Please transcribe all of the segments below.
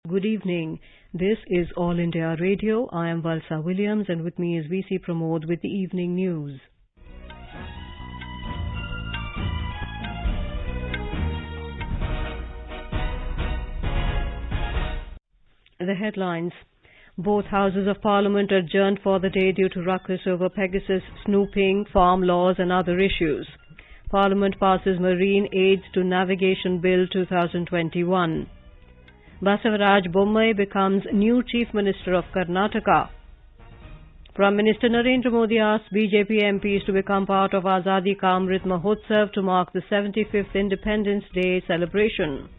Good evening. This is All India Radio. I am Valsa Williams and with me is VC Pramod with the evening news. The headlines. Both houses of Parliament adjourned for the day due to ruckus over Pegasus snooping, farm laws and other issues. Parliament passes Marine Aids to Navigation Bill 2021. Basavaraj Bommai becomes new Chief Minister of Karnataka. Prime Minister Narendra Modi asked BJP MPs to become part of Azadi Ka Amrit Mahotsav to mark the 75th Independence Day celebration.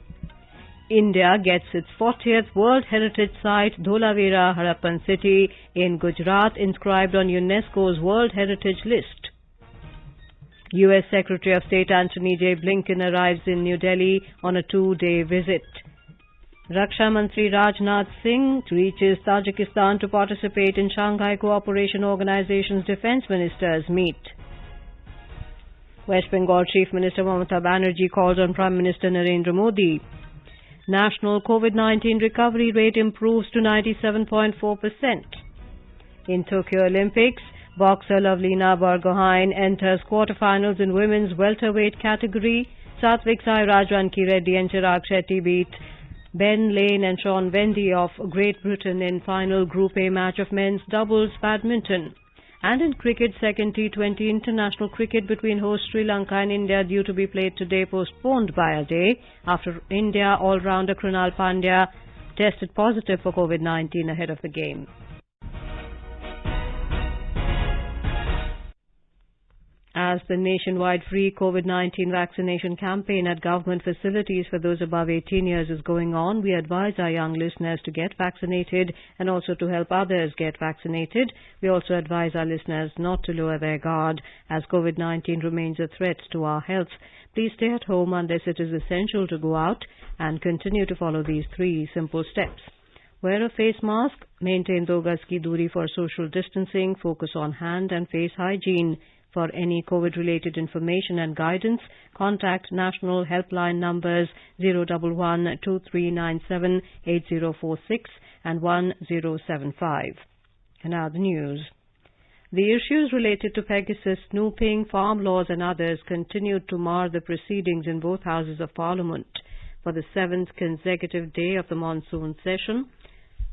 India gets its 40th World Heritage Site Dholavira Harappan City in Gujarat inscribed on UNESCO's World Heritage List. US Secretary of State Antony J. Blinken arrives in New Delhi on a 2-day visit. Raksha Mantri Rajnath Singh reaches Tajikistan to participate in Shanghai Cooperation Organization's Defence Ministers meet. West Bengal Chief Minister Mamata Banerjee calls on Prime Minister Narendra Modi. National COVID-19 recovery rate improves to 97.4%. In Tokyo Olympics, boxer Lavlina Bargohain enters quarterfinals in women's welterweight category. Satvik Sairaj, Ranki Reddy and Chirag Shetty beat Ben Lane and Sean Vendy of Great Britain in final Group A match of men's doubles badminton. And in cricket, second T20 international cricket between host Sri Lanka and India due to be played today postponed by a day after India all-rounder Krunal Pandya tested positive for COVID-19 ahead of the game. As the nationwide free COVID-19 vaccination campaign at government facilities for those above 18 years is going on, we advise our young listeners to get vaccinated and also to help others get vaccinated. We also advise our listeners not to lower their guard as COVID-19 remains a threat to our health. Please stay at home unless it is essential to go out and continue to follow these 3 simple steps. Wear a face mask, maintain 2 gaz ki duri for social distancing, focus on hand and face hygiene. For any COVID-related information and guidance, contact national helpline numbers 011-2397-8046 and 1075. And now the news. The issues related to Pegasus snooping, farm laws and others continued to mar the proceedings in both houses of Parliament. For the 7th consecutive day of the monsoon session,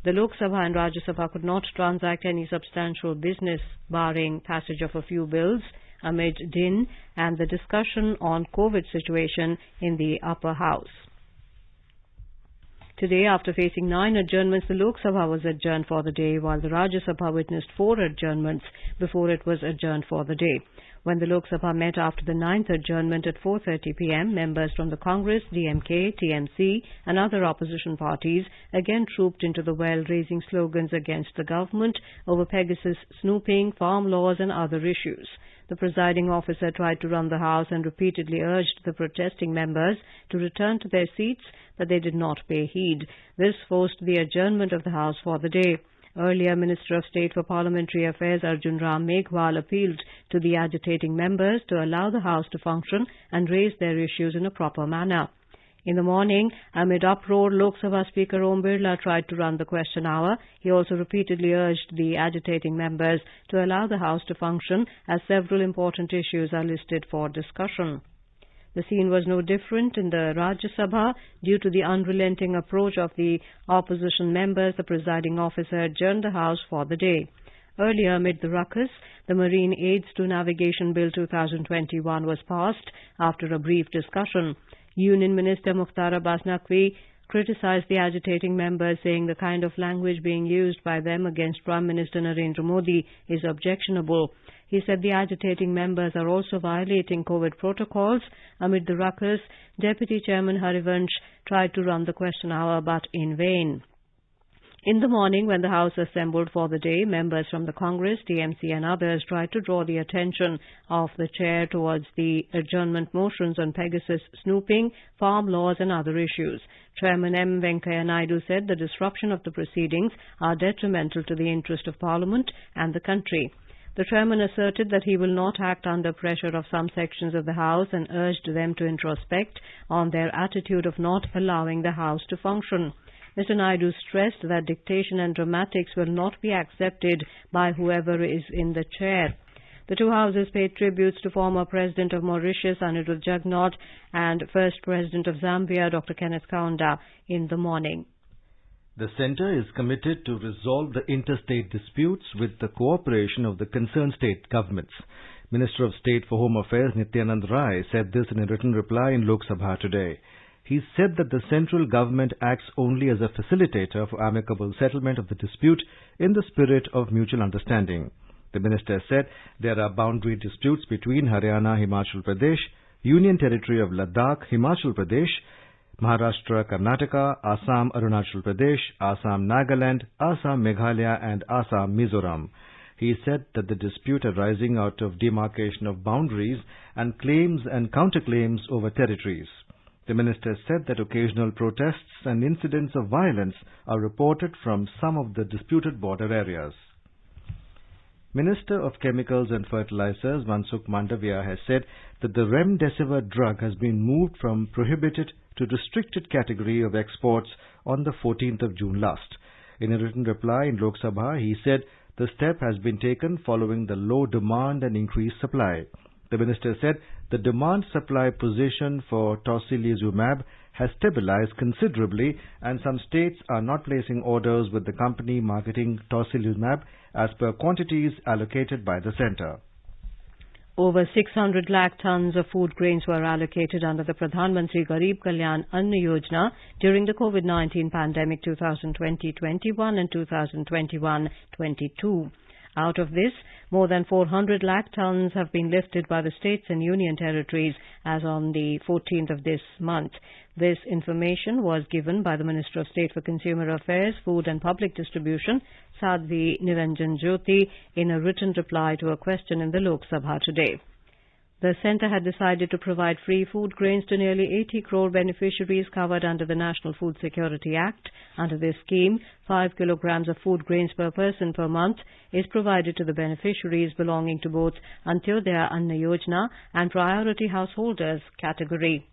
the Lok Sabha and Rajya Sabha could not transact any substantial business, barring passage of a few bills amid din and the discussion on COVID situation in the upper house. Today, after facing 9 adjournments, the Lok Sabha was adjourned for the day, while the Rajya Sabha witnessed 4 adjournments before it was adjourned for the day. When the Lok Sabha met after the 9th adjournment at 4:30 p.m., members from the Congress, DMK, TMC and other opposition parties again trooped into the well, raising slogans against the government over Pegasus snooping, farm laws and other issues. The presiding officer tried to run the House and repeatedly urged the protesting members to return to their seats, but they did not pay heed. This forced the adjournment of the House for the day. Earlier, Minister of State for Parliamentary Affairs Arjun Ram Meghwal appealed to the agitating members to allow the House to function and raise their issues in a proper manner. In the morning, amid uproar, Lok Sabha Speaker Om Birla tried to run the question hour. He also repeatedly urged the agitating members to allow the House to function as several important issues are listed for discussion. The scene was no different in the Rajya Sabha. Due to the unrelenting approach of the opposition members, the presiding officer adjourned the House for the day. Earlier, amid the ruckus, the Marine Aids to Navigation Bill 2021 was passed after a brief discussion. Union Minister Mukhtar Abbas Naqvi criticized the agitating members, saying the kind of language being used by them against Prime Minister Narendra Modi is objectionable. He said the agitating members are also violating COVID protocols. Amid the ruckus, Deputy Chairman Harivansh tried to run the question hour, but in vain. In the morning, when the House assembled for the day, members from the Congress, TMC and others tried to draw the attention of the chair towards the adjournment motions on Pegasus snooping, farm laws and other issues. Chairman M. Venkaiah Naidu said the disruption of the proceedings are detrimental to the interest of Parliament and the country. The chairman asserted that he will not act under pressure of some sections of the House and urged them to introspect on their attitude of not allowing the House to function. Mr. Naidu stressed that dictation and dramatics will not be accepted by whoever is in the chair. The two houses paid tributes to former President of Mauritius, Anirudh Jugnauth, and First President of Zambia, Dr. Kenneth Kaunda, in the morning. The Centre is committed to resolve the interstate disputes with the cooperation of the concerned state governments. Minister of State for Home Affairs Nityanand Rai said this in a written reply in Lok Sabha today. He said that the central government acts only as a facilitator for amicable settlement of the dispute in the spirit of mutual understanding. The minister said there are boundary disputes between Haryana, Himachal Pradesh, Union Territory of Ladakh, Himachal Pradesh, Maharashtra, Karnataka, Assam, Arunachal Pradesh, Assam, Nagaland, Assam, Meghalaya and Assam, Mizoram. He said that the dispute arising out of demarcation of boundaries and claims and counterclaims over territories. The minister said that occasional protests and incidents of violence are reported from some of the disputed border areas. Minister of Chemicals and Fertilizers Mansukh Mandavia has said that the Remdesivir drug has been moved from prohibited to restricted category of exports on the 14th of June last. In a written reply in Lok Sabha, he said the step has been taken following the low demand and increased supply. The minister said the demand-supply position for tocilizumab has stabilized considerably and some states are not placing orders with the company marketing tocilizumab as per quantities allocated by the centre. Over 600 lakh tons of food grains were allocated under the Pradhan Mantri Garib Kalyan Ann Yojana during the COVID-19 pandemic 2020-21 and 2021-22. Out of this, more than 400 lakh tons have been lifted by the states and union territories as on the 14th of this month. This information was given by the Minister of State for Consumer Affairs, Food and Public Distribution, Sadhvi Niranjan Jyoti, in a written reply to a question in the Lok Sabha today. The centre had decided to provide free food grains to nearly 80 crore beneficiaries covered under the National Food Security Act. Under this scheme, 5 kilograms of food grains per person per month is provided to the beneficiaries belonging to both Antyodaya Anna Yojana and Priority Householders category.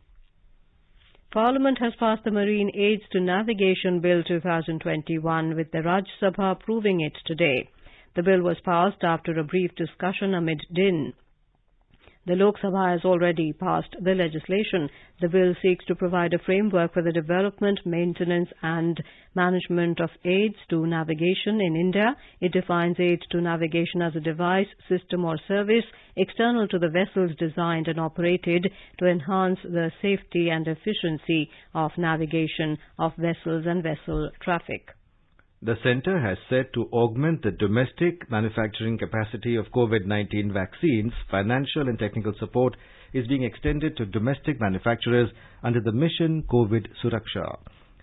Parliament has passed the Marine Aids to Navigation Bill 2021 with the Rajya Sabha approving it today. The bill was passed after a brief discussion amid din. The Lok Sabha has already passed the legislation. The bill seeks to provide a framework for the development, maintenance and management of aids to navigation in India. It defines aids to navigation as a device, system or service external to the vessels designed and operated to enhance the safety and efficiency of navigation of vessels and vessel traffic. The centre has said to augment the domestic manufacturing capacity of COVID-19 vaccines, financial and technical support is being extended to domestic manufacturers under the mission COVID Suraksha.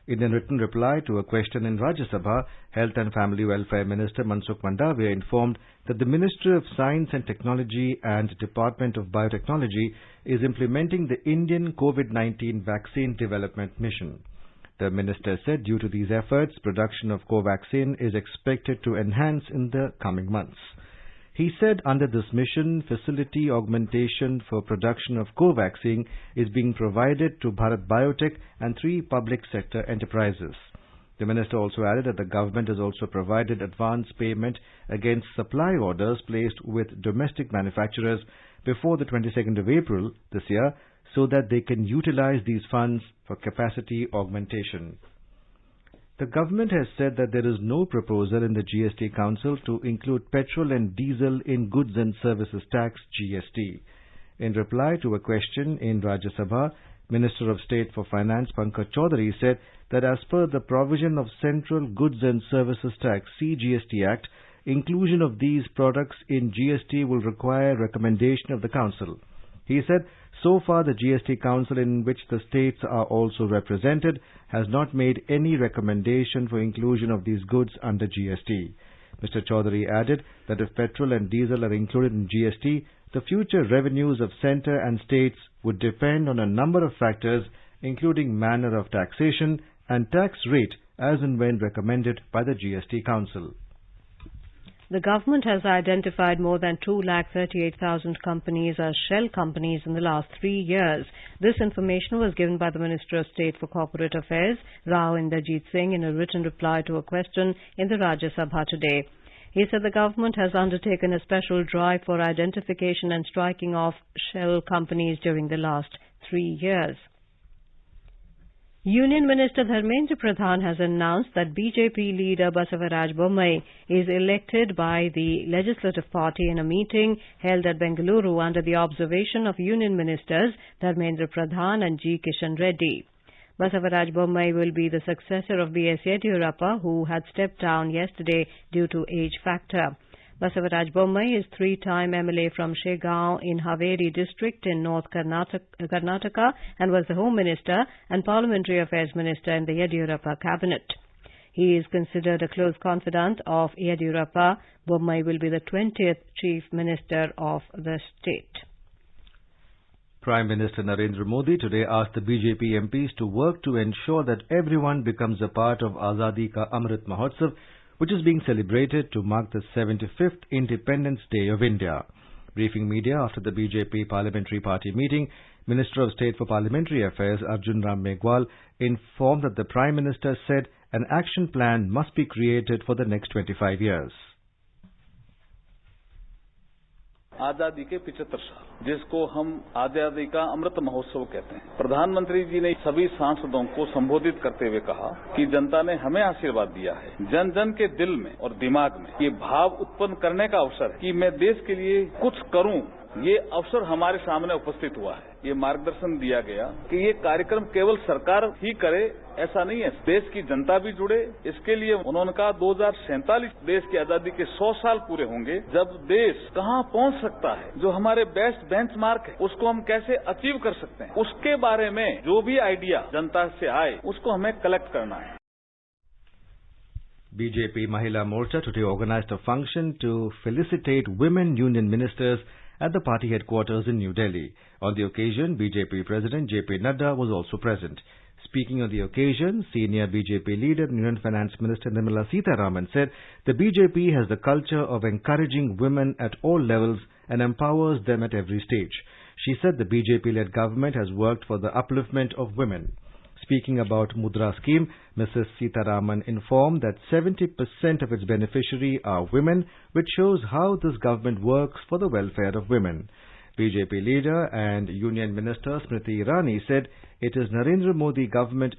In a written reply to a question in Rajya Sabha, Health and Family Welfare Minister Mansukh Mandavia informed that the Ministry of Science and Technology and Department of Biotechnology is implementing the Indian COVID-19 vaccine development mission. The minister said due to these efforts, production of Covaxin is expected to enhance in the coming months. He said under this mission, facility augmentation for production of Covaxin is being provided to Bharat Biotech and 3 public sector enterprises. The minister also added that the government has also provided advance payment against supply orders placed with domestic manufacturers before the 22nd of April this year, so that they can utilize these funds for capacity augmentation. The government has said that there is no proposal in the GST Council to include petrol and diesel in Goods and Services Tax (GST). In reply to a question in Rajya Sabha, Minister of State for Finance Pankaj Chaudhary said that as per the provision of Central Goods and Services Tax (CGST) Act, inclusion of these products in GST will require recommendation of the Council. He said, so far the GST Council, in which the states are also represented, has not made any recommendation for inclusion of these goods under GST. Mr. Chaudhary added that if petrol and diesel are included in GST, the future revenues of centre and states would depend on a number of factors, including manner of taxation and tax rate as and when recommended by the GST Council. the government has identified more than 238,000 companies as shell companies in the last 3 years. This information was given by the Minister of State for Corporate Affairs, Rao Inderjeet Singh, in a written reply to a question in the Rajya Sabha today. He said the government has undertaken a special drive for identification and striking off shell companies during the last 3 years. Union Minister Dharmendra Pradhan has announced that BJP leader Basavaraj Bommai is elected by the Legislative Party in a meeting held at Bengaluru under the observation of Union Ministers Dharmendra Pradhan and G. Kishan Reddy. Basavaraj Bommai will be the successor of B.S. Yediyurappa, who had stepped down yesterday due to age factor. Basavaraj Bommai is three-time MLA from Shegaon in Haveri district in North Karnataka and was the Home Minister and Parliamentary Affairs Minister in the Yediyurappa cabinet. He is considered a close confidant of Yediyurappa. Bommai will be the 20th Chief Minister of the state. Prime Minister Narendra Modi today asked the BJP MPs to work to ensure that everyone becomes a part of Azadi Ka Amrit Mahotsav, which is being celebrated to mark the 75th Independence Day of India. Briefing media after the BJP Parliamentary Party meeting, Minister of State for Parliamentary Affairs Arjun Ram Meghwal informed that the Prime Minister said an action plan must be created for the next 25 years. आजादी के 75 साल, जिसको हम आजादी का अमृत महोत्सव कहते हैं। प्रधानमंत्री जी ने सभी सांसदों को संबोधित करते हुए कहा कि जनता ने हमें आशीर्वाद दिया है। जन जन के दिल में और दिमाग में ये भाव उत्पन्न करने का अवसर है कि मैं देश के लिए कुछ करूं। ये अवसर हमारे सामने उपस्थित हुआ है। ये मार्गदर्शन दिया गया कि ये कार्यक्रम केवल सरकार ही करे, ऐसा नहीं है, देश की जनता भी जुड़े। इसके लिए उन्होंने कहा 2047 देश की आजादी के 100 साल पूरे होंगे, जब देश कहां पहुंच सकता है, जो हमारे बेस्ट बेंचमार्क है, उसको हम कैसे अचीव कर सकते हैं, उसके बारे में जो भी आइडिया जनता से आए उसको हमें कलेक्ट करना है। BJP Mahila Morcha today organized a function to felicitate women union ministers at the party headquarters in New Delhi. On the occasion, BJP President J.P. Nadda was also present. Speaking on the occasion, senior BJP leader and Union Finance Minister Nirmala Sitharaman said the BJP has the culture of encouraging women at all levels and empowers them at every stage. She said the BJP-led government has worked for the upliftment of women. Speaking about Mudra scheme, Mrs. Sitharaman informed that 70% of its beneficiaries are women, which shows how this government works for the welfare of women. BJP leader and Union Minister Smriti Irani said it is Narendra Modi government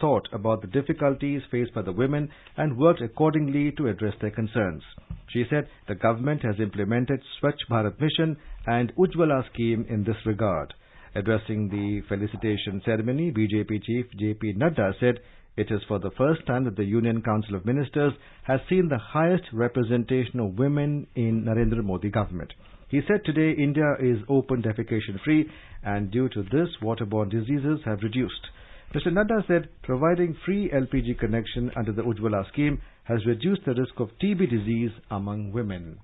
thought about the difficulties faced by the women and worked accordingly to address their concerns. She said the government has implemented Swachh Bharat Mission and Ujjwala scheme in this regard. Addressing the felicitation ceremony, BJP Chief J.P. Nadda said it is for the first time that the Union Council of Ministers has seen the highest representation of women in Narendra Modi government. He said today India is open defecation free and due to this waterborne diseases have reduced. Mr. Nadda said providing free LPG connection under the Ujjwala scheme has reduced the risk of TB disease among women.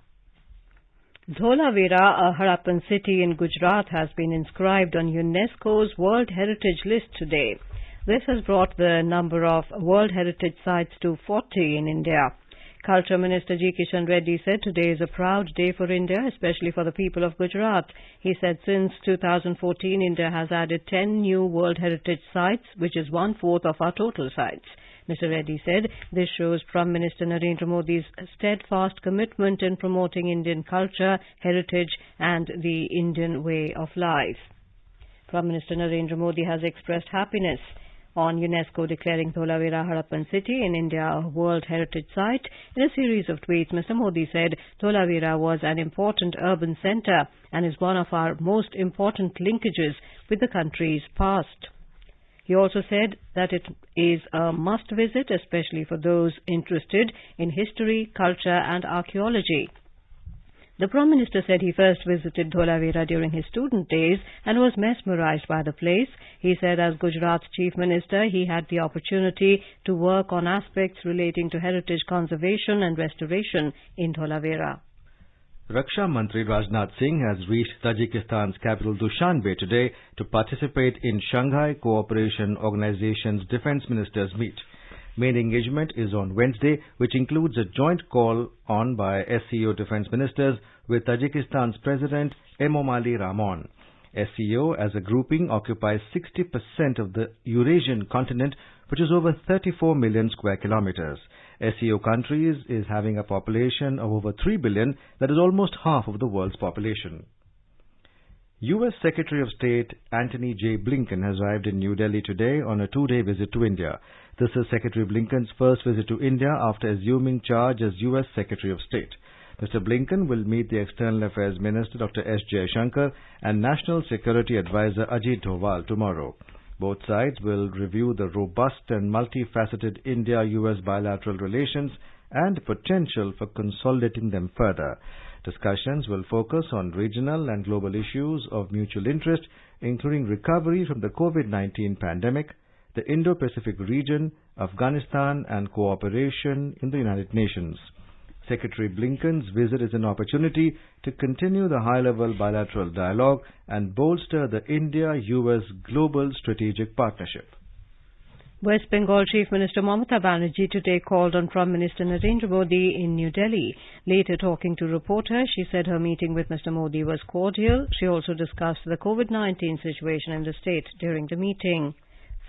Dholavira, a Harappan city in Gujarat, has been inscribed on UNESCO's World Heritage List today. This has brought the number of World Heritage sites to 40 in India. Culture Minister G. Kishan Reddy said today is a proud day for India, especially for the people of Gujarat. He said since 2014, India has added 10 new World Heritage sites, which is 1/4 of our total sites. Mr. Reddy said this shows Prime Minister Narendra Modi's steadfast commitment in promoting Indian culture, heritage and the Indian way of life. Prime Minister Narendra Modi has expressed happiness on UNESCO declaring Dholavira Harappan city in India a World Heritage Site. In a series of tweets, Mr. Modi said Dholavira was an important urban centre and is one of our most important linkages with the country's past. He also said that it is a must visit, especially for those interested in history, culture and archaeology. The Prime Minister said he first visited Dholavira during his student days and was mesmerized by the place. He said as Gujarat's Chief Minister, he had the opportunity to work on aspects relating to heritage conservation and restoration in Dholavira. Raksha Mantri Rajnath Singh has reached Tajikistan's capital Dushanbe today to participate in Shanghai Cooperation Organization's Defense Ministers Meet. Main engagement is on Wednesday, which includes a joint call on by SCO defense ministers with Tajikistan's President Emomali Rahmon. SCO as a grouping occupies 60% of the Eurasian continent, which is over 34 million square kilometers. SCO countries is having a population of over 3 billion, that is almost half of the world's population. U.S. Secretary of State Antony J. Blinken has arrived in New Delhi today on a two-day visit to India. This is Secretary Blinken's first visit to India after assuming charge as U.S. Secretary of State. Mr. Blinken will meet the External Affairs Minister Dr. S. Jaishankar and National Security Advisor Ajit Doval tomorrow. Both sides will review the robust and multifaceted India-US bilateral relations and potential for consolidating them further. Discussions will focus on regional and global issues of mutual interest, including recovery from the COVID-19 pandemic, the Indo-Pacific region, Afghanistan, and cooperation in the United Nations. Secretary Blinken's visit is an opportunity to continue the high-level bilateral dialogue and bolster the India-US global strategic partnership. West Bengal Chief Minister Mamata Banerjee today called on Prime Minister Narendra Modi in New Delhi. Later talking to reporters, she said her meeting with Mr. Modi was cordial. She also discussed the COVID-19 situation in the state during the meeting.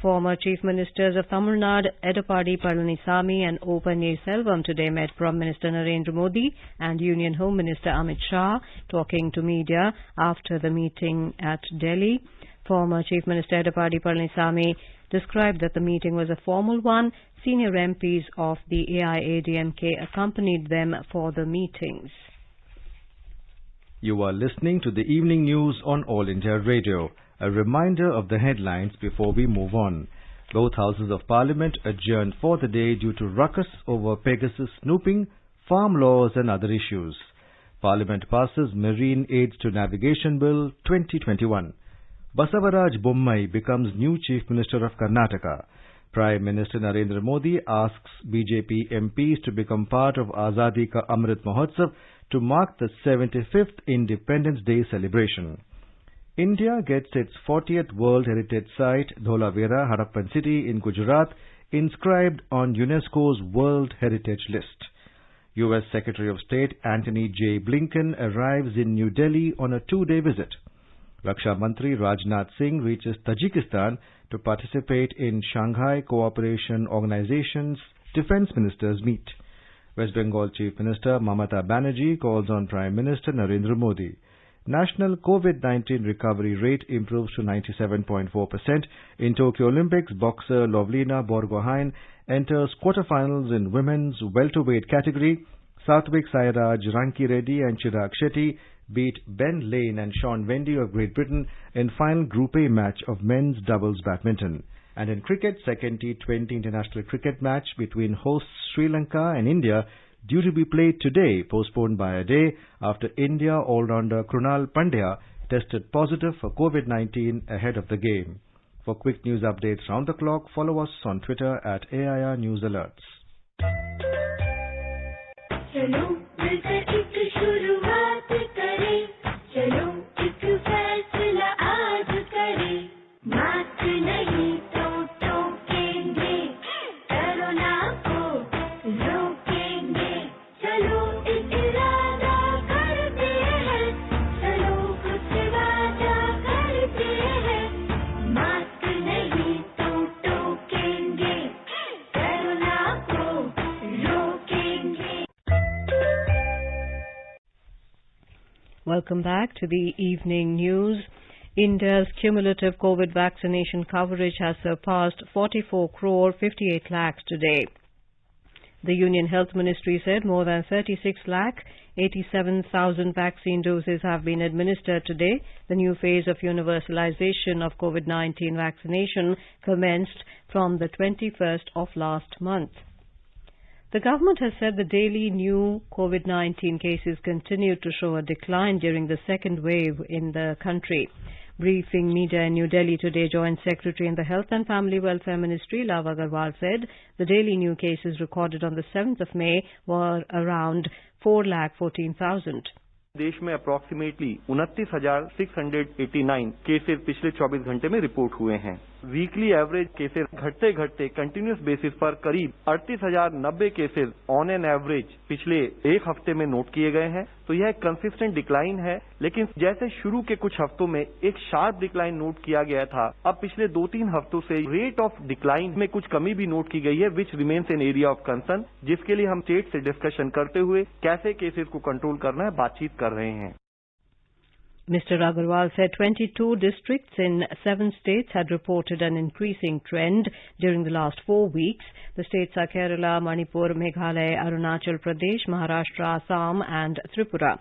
Former Chief Ministers of Tamil Nadu, Edappadi Palanisamy and O. Pannirselvam today met Prime Minister Narendra Modi and Union Home Minister Amit Shah, talking to media after the meeting at Delhi. Former Chief Minister Edappadi Palanisamy described that the meeting was a formal one. Senior MPs of the AIADMK accompanied them for the meetings. You are listening to the evening news on All India Radio. A reminder of the headlines before we move on. Both houses of Parliament adjourned for the day due to ruckus over Pegasus snooping, farm laws and other issues. Parliament passes Marine Aids to Navigation Bill 2021. Basavaraj Bommai becomes new Chief Minister of Karnataka. Prime Minister Narendra Modi asks BJP MPs to become part of Azadi Ka Amrit Mahotsav to mark the 75th Independence Day celebration. India gets its 40th World Heritage Site, Dholavira Harappan City in Gujarat, inscribed on UNESCO's World Heritage List. U.S. Secretary of State Antony J. Blinken arrives in New Delhi on a two-day visit. Raksha Mantri Rajnath Singh reaches Tajikistan to participate in Shanghai Cooperation Organization's Defense Ministers Meet. West Bengal Chief Minister Mamata Banerjee calls on Prime Minister Narendra Modi. National COVID-19 recovery rate improves to 97.4%. In Tokyo Olympics, boxer Lovlina Borgohain enters quarterfinals in women's welterweight category. Satvik Sairaj, Ranki Reddy and Chirag Shetty beat Ben Lane and Sean Wendy of Great Britain in final Group A match of men's doubles badminton. And in cricket, second T20 international cricket match between hosts Sri Lanka and India due to be played today, postponed by a day after India all-rounder Krunal Pandya tested positive for COVID-19 ahead of the game. For quick news updates round the clock, follow us on Twitter at AIR News Alerts. Welcome back to the evening news. India's cumulative COVID vaccination coverage has surpassed 44 crore 58 lakhs today. The Union Health Ministry said more than 36 lakh 87,000 vaccine doses have been administered today. The new phase of universalization of COVID-19 vaccination commenced from the 21st of last month. The government has said the daily new COVID-19 cases continued to show a decline during the second wave in the country. Briefing media in New Delhi today, Joint Secretary in the Health and Family Welfare Ministry, Love Agarwal, said the daily new cases recorded on the 7th of May were around 4,14,000. देश में approximately 29,689 cases पिछले 24 घंटे में report हुए हैं. Weekly average cases घटते घटते continuous basis पर करीब 38,090 केसेस ऑन एन एवरेज पिछले एक हफ्ते में नोट किए गए हैं। तो यह कंसिस्टेंट डिक्लाइन है, लेकिन जैसे शुरू के कुछ हफ्तों में एक शार्प डिक्लाइन नोट किया गया था, अब पिछले 2-3 हफ्तों से रेट ऑफ डिक्लाइन में कुछ कमी भी नोट की गई है, which remains an area of concern, जिसके लिए हम स्टेट से डिस्कशन करते हुए कैसे केसेस को कंट्रोल करना है बातचीत कर रहे हैं। Mr. Agarwal said 22 districts in 7 states had reported an increasing trend during the last 4 weeks. The states are Kerala, Manipur, Meghalaya, Arunachal Pradesh, Maharashtra, Assam and Tripura.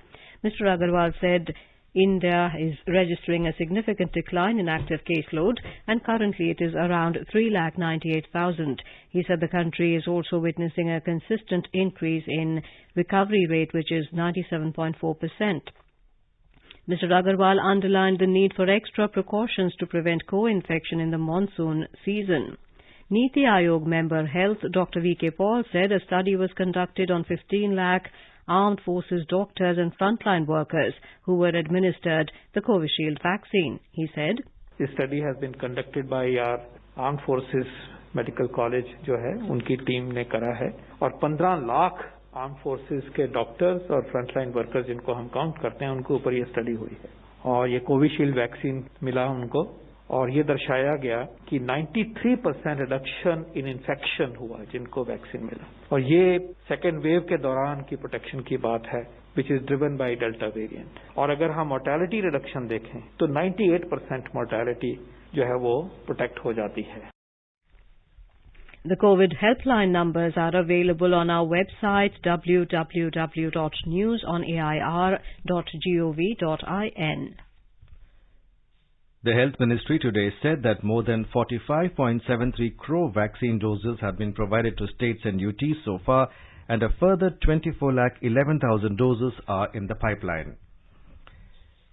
Mr. Agarwal said India is registering a significant decline in active caseload and currently it is around 3,98,000. He said the country is also witnessing a consistent increase in recovery rate, which is 97.4%. Mr. Agarwal underlined the need for extra precautions to prevent co-infection in the monsoon season. Niti Aayog member Health Dr. V.K. Paul said a study was conducted on 15 lakh armed forces doctors and frontline workers who were administered the Covishield vaccine. He said, This study has been conducted by our Armed Forces Medical College जो है उनकी team ने करा है और 15 lakh arm forces के doctors और frontline workers जिनको हम काउंट करते हैं उनके ऊपर ये स्टडी हुई है और ये कोविशील्ड वैक्सीन मिला उनको और ये दर्शाया गया कि 93% रिडक्शन इन इन्फेक्शन हुआ जिनको वैक्सीन मिला और ये सेकेंड वेव के दौरान की प्रोटेक्शन की बात है which is driven by delta variant. और अगर हम मोर्टेलिटी रिडक्शन देखें तो 98% मोर्टेलिटी जो है वो प्रोटेक्ट हो जाती है। The COVID helpline numbers are available on our website www.newsonair.gov.in. The Health Ministry today said that more than 45.73 crore vaccine doses have been provided to states and UTs so far, and a further 24,11,000 doses are in the pipeline.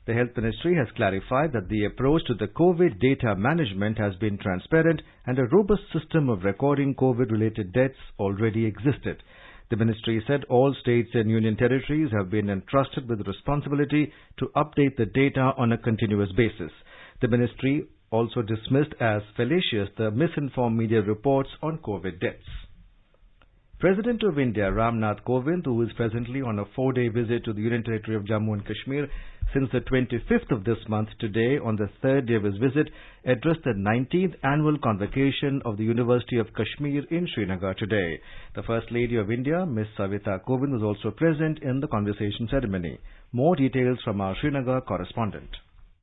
The Health Ministry has clarified that the approach to the COVID data management has been transparent and a robust system of recording COVID-related deaths already existed. The Ministry said all states and union territories have been entrusted with responsibility to update the data on a continuous basis. The Ministry also dismissed as fallacious the misinformed media reports on COVID deaths. President of India, Ram Nath Kovind, who is presently on a 4-day visit to the Union Territory of Jammu and Kashmir since the 25th of this month, today, on the 3rd day of his visit, addressed the 19th annual convocation of the University of Kashmir in Srinagar today. The First Lady of India, Ms. Savita Kovind, was also present in the convocation ceremony. More details from our Srinagar correspondent.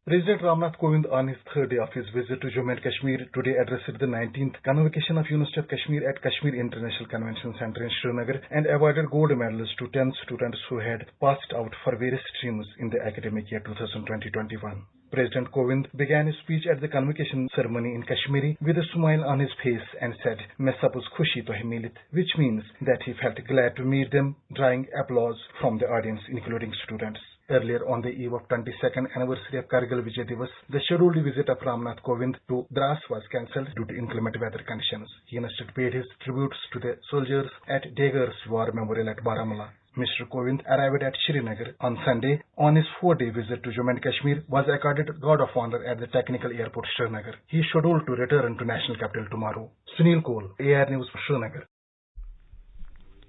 President Ramnath Kovind, on his 3rd day of his visit to Jammu and Kashmir, today addressed the 19th convocation of University of Kashmir at Kashmir International Convention Centre in Srinagar and awarded gold medals to 10 students who had passed out for various streams in the academic year 2020-21. President Kovind began his speech at the convocation ceremony in Kashmiri with a smile on his face and said, "Main sabus khushi to hi milit," which means that he felt glad to meet them, drawing applause from the audience, including students. Earlier, on the eve of 22nd anniversary of Kargil Vijay Divas, the scheduled visit of Ramnath Kovind to Dras was cancelled due to inclement weather conditions. He instead paid his tributes to the soldiers at Degar's War Memorial at Baramulla. Mr. Kovind arrived at Srinagar on Sunday. On his 4-day visit to Jammu and Kashmir, was accorded Guard of Honor at the Technical Airport Srinagar. He is scheduled to return to National Capital tomorrow. Sunil Kohl, AR News, Srinagar.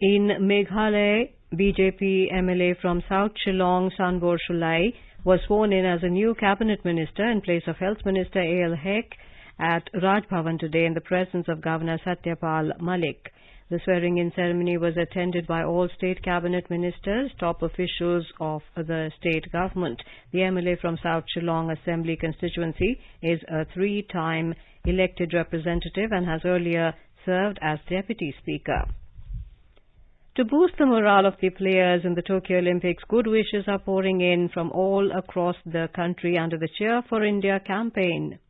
In Meghalaya, BJP MLA from South Shillong, Sanbor Shulai, was sworn in as a new cabinet minister in place of Health Minister A.L. Hek at Raj Bhavan today in the presence of Governor Satyapal Malik. The swearing-in ceremony was attended by all state cabinet ministers, top officials of the state government. The MLA from South Shillong Assembly constituency is a 3-time elected representative and has earlier served as deputy speaker. To boost the morale of the players in the Tokyo Olympics, good wishes are pouring in from all across the country under the Cheer for India campaign.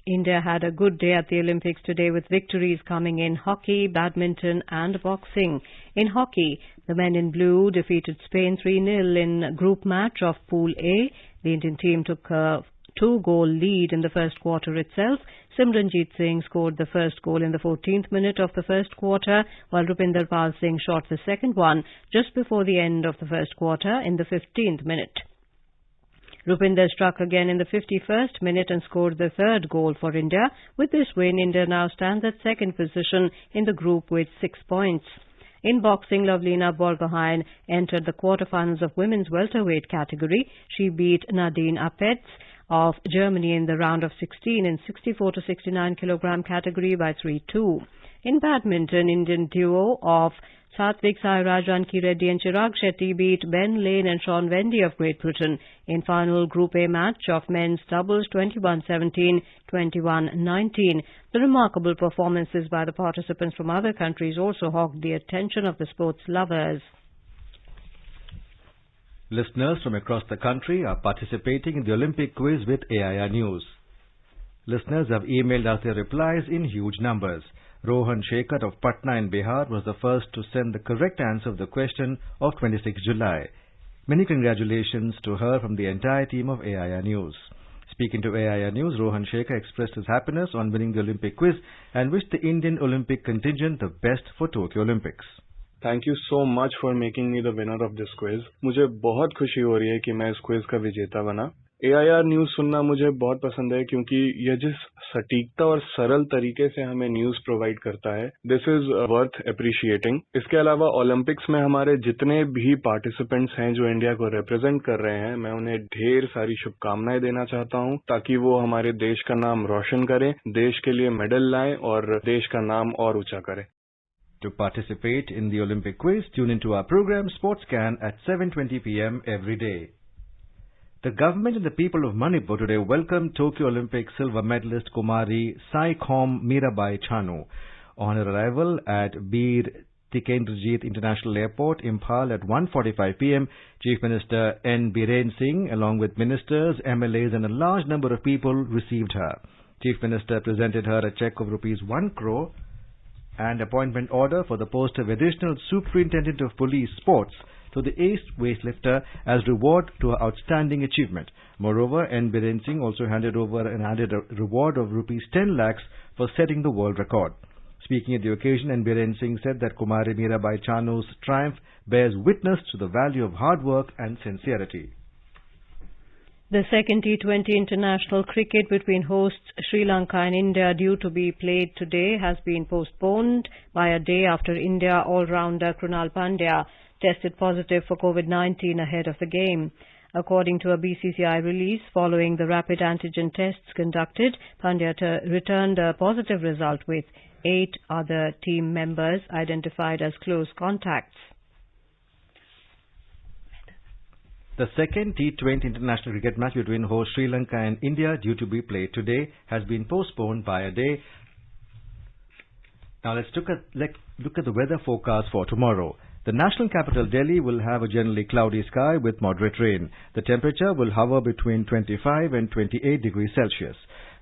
India had a good day at the Olympics today with victories coming in hockey, badminton and boxing. In hockey, the men in blue defeated Spain 3-0 in group match of Pool A. The Indian team took a 2-goal lead in the first quarter itself. Simranjeet Singh scored the first goal in the 14th minute of the first quarter, while Rupinder Pal Singh shot the second one just before the end of the first quarter in the 15th minute. Rupinder struck again in the 51st minute and scored the third goal for India. With this win, India now stands at second position in the group with 6 points. In boxing, Lovelina Borgohain entered the quarterfinals of women's welterweight category. She beat Nadine Apetz of Germany in the round of 16 in 64 to 69 kilogram category by 3-2. In badminton, Indian duo of Satvik Sairaj, Ranki Reddy and Chirag Shetty beat Ben Lane and Sean Wendy of Great Britain in final Group A match of men's doubles 21-17, 21-19. The remarkable performances by the participants from other countries also hogged the attention of the sports lovers. Listeners from across the country are participating in the Olympic quiz with AIR News. Listeners have emailed us their replies in huge numbers. Rohan Shekhar of Patna in Bihar was the first to send the correct answer of the question of 26 July. Many congratulations to her from the entire team of AIR News. Speaking to AIR News, Rohan Shekhar expressed his happiness on winning the Olympic quiz and wished the Indian Olympic contingent the best for Tokyo Olympics. Thank you so much for making me the winner of this quiz. मुझे बहुत खुशी हो रही है कि मैं इस quiz का विजेता बना। AIR न्यूज सुनना मुझे बहुत पसंद है क्योंकि यह जिस सटीकता और सरल तरीके से हमें न्यूज प्रोवाइड करता है, दिस इज वर्थ अप्रिशिएटिंग। इसके अलावा ओलंपिक्स में हमारे जितने भी पार्टिसिपेंट्स हैं जो इंडिया को रिप्रेजेंट कर रहे हैं, मैं उन्हें ढेर सारी शुभकामनाएं देना चाहता हूं ताकि वो हमारे देश का नाम रोशन करें, देश के लिए मेडल लाएं और देश का नाम और ऊंचा करें। To participate in the Olympic quiz, tune into our program SportsCan at 7:20 p.m. every day. The government and the people of Manipur today welcomed Tokyo Olympic silver medalist Kumari Saikhom Mirabai Chanu. On her arrival at Bir Tikendrajit International Airport, Imphal at 1:45 p.m., Chief Minister N. Biren Singh, along with ministers, MLAs and a large number of people received her. Chief Minister presented her a cheque of ₹1 crore and appointment order for the post of Additional Superintendent of Police Sports to the ace weightlifter as reward to her outstanding achievement. Moreover, N. Biren Singh also handed over an added reward of ₹10 lakhs for setting the world record. Speaking at the occasion, N. Biren Singh said that Kumari Mirabai Chanu's triumph bears witness to the value of hard work and sincerity. The second T20 international cricket between hosts Sri Lanka and India, due to be played today, has been postponed by a day after India all-rounder Krunal Pandya tested positive for COVID-19 ahead of the game. According to a BCCI release, following the rapid antigen tests conducted, Pandya returned a positive result with 8 other team members identified as close contacts. The second T20 international cricket match between host Sri Lanka and India, due to be played today, has been postponed by a day. Now let's look at the weather forecast for tomorrow. The national capital Delhi will have a generally cloudy sky with moderate rain. The temperature will hover between 25 and 28 degrees Celsius.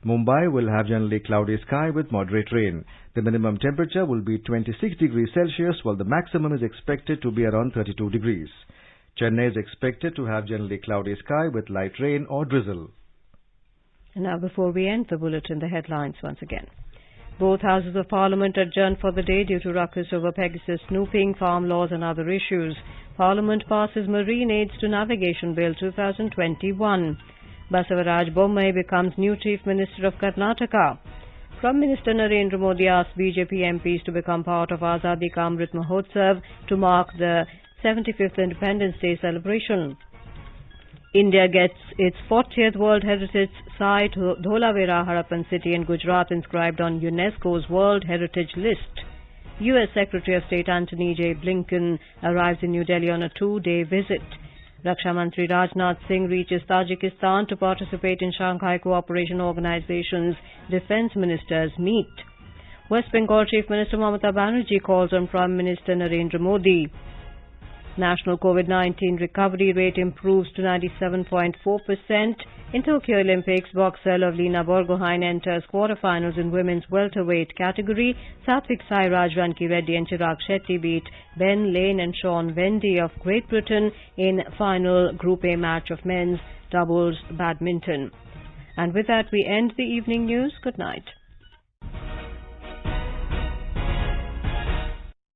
Mumbai will have generally cloudy sky with moderate rain. The minimum temperature will be 26 degrees Celsius, while the maximum is expected to be around 32 degrees. Chennai is expected to have generally cloudy sky with light rain or drizzle. And now, before we end the bulletin, the headlines once again. Both houses of Parliament adjourned for the day due to ruckus over Pegasus snooping, farm laws and other issues. Parliament passes Marine Aids to Navigation Bill 2021. Basavaraj Bommai becomes new Chief Minister of Karnataka. Prime Minister Narendra Modi asked BJP MPs to become part of Azadi Ka Amrit Mahotsav to mark the 75th Independence Day celebration. India gets its 40th World Heritage Site, Dholavira Harappan City in Gujarat, inscribed on UNESCO's World Heritage List. U.S. Secretary of State Antony J. Blinken arrives in New Delhi on a 2-day visit. Raksha Mantri Rajnath Singh reaches Tajikistan to participate in Shanghai Cooperation Organization's Defence Ministers Meet. West Bengal Chief Minister Mamata Banerjee calls on Prime Minister Narendra Modi. National COVID-19 recovery rate improves to 97.4%. In Tokyo Olympics, boxer Lovlina Borgohain enters quarterfinals in women's welterweight category. Satvik Sairaj, Ranki Reddy and Chirag Shetty beat Ben Lane and Sean Vendy of Great Britain in final Group A match of men's doubles badminton. And with that, we end the evening news. Good night.